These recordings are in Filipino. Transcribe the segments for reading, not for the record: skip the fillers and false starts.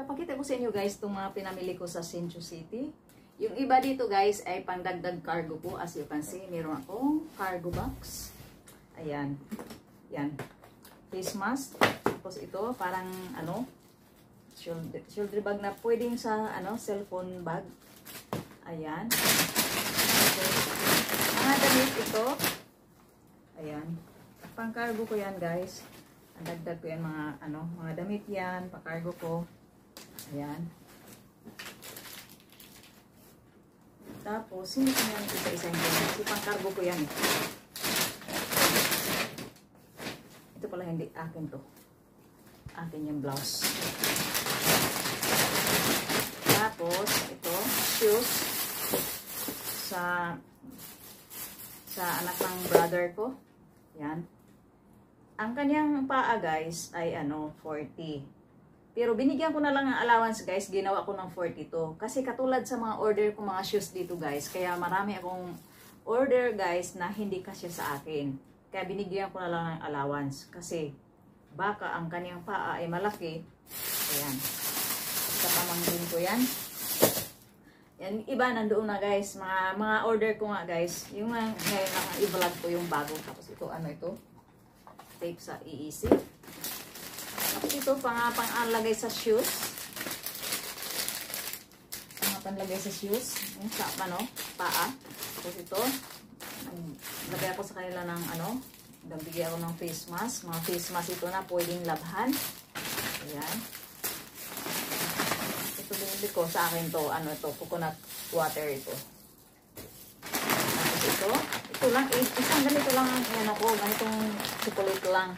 Ipapakita ko sa inyo guys itong mga pinamili ko sa Centro City. Yung iba dito guys ay pangdagdag cargo po. As you can see, meron akong cargo box. Ayan. Yan. Face mask. Tapos ito, parang ano, shoulder bag na pwedeng sa ano, cellphone bag. Ayan. Okay. Mga damit ito. Ayan. Pang cargo ko yan guys. Ang dagdag ko yan mga ano, mga damit yan, pa cargo ko. Ayan. Tapos, hindi ko yan isa-isa yung ganyan. Kasi pang cargo ko yan. Ito pala hindi akin to. Akin yung blouse. Tapos, ito, shoes. Sa anak ng brother ko. Yan. Ang kanyang paa guys ay ano, 40. Pero binigyan ko na lang ng allowance guys, ginawa ko ng 42. Kasi katulad sa mga order ko mga shoes dito guys, kaya marami akong order guys na hindi kasya sa akin. Kaya binigyan ko na lang ng allowance. Kasi baka ang kanyang paa ay malaki. Ayan. Sa pamangkin ko yan. Yan, iba nandoon na guys. Mga order ko nga guys. Yung ngayon lang i-vlog ko yung bago. Tapos ito, ano ito? Tape sa EEC. Tapos ito, pang-alagay sa shoes. Panlagay sa shoes. Yung sa, ano, paa. Tapos ito, lagay ako sa kanila ng, ano, bigyan ako ng face mask. Mga face mask ito na pwedeng labhan. Ayan. Ito binili ko sa akin to, ano ito, coconut water ito. Tapos ito lang, isang ganito lang ang, ano ko, ganitong chocolate lang.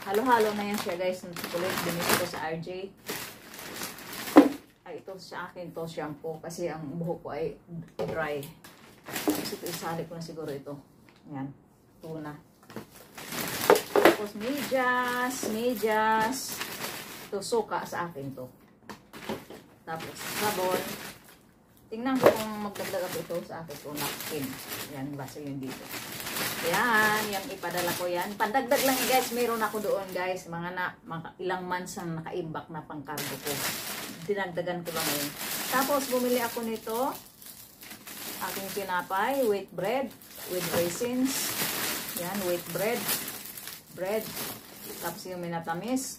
Halo-halo na yan siya guys, ng chocolate. Binili ko sa RJ. Ay, ito sa akin to shampoo kasi ang buhok ko ay dry. Tapos ito isali ko na siguro ito. Ayan, tuna. Tapos medyas. Ito suka sa akin to. Tapos sabon. Tingnan ko kung magdagdag ako ito sa akin to napkin. Ayan, basta yun dito. Yan, yung ipadala ko yan. Pandagdag lang guys, mayroon ako doon guys. Mga ilang months ang nakaimbak na pangkargo ko. Dinagdagan ko lang yun. Tapos bumili ako nito. Aking tinapay, wheat bread, with raisins. Yan, wheat bread. Tapos yung minatamis.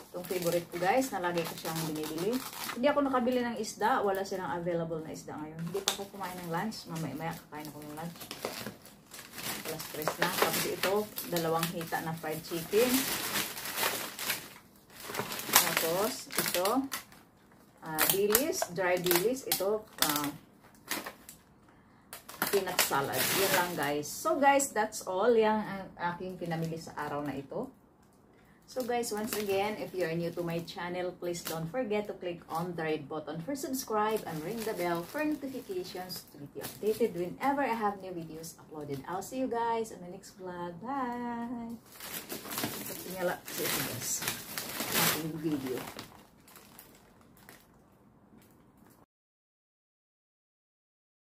Itong favorite ko guys, nalagay ko siyang binibili. Hindi ako nakabili ng isda. Wala silang available na isda ngayon. Hindi pa ako kumain ng lunch. Mamaya kakain ako ng lunch. Alas 3 na. Tapos ito, 2 hita na fried chicken. Tapos, ito, dilis, dry dilis. Ito, peanut salad. Yan lang guys. So guys, that's all. Yang ang aking pinamili sa araw na ito. So guys, once again, if you are new to my channel, please don't forget to click on the red button for subscribe and ring the bell for notifications to get you updated whenever I have new videos uploaded. I'll see you guys on the next vlog. Bye! Ito guys, ating video.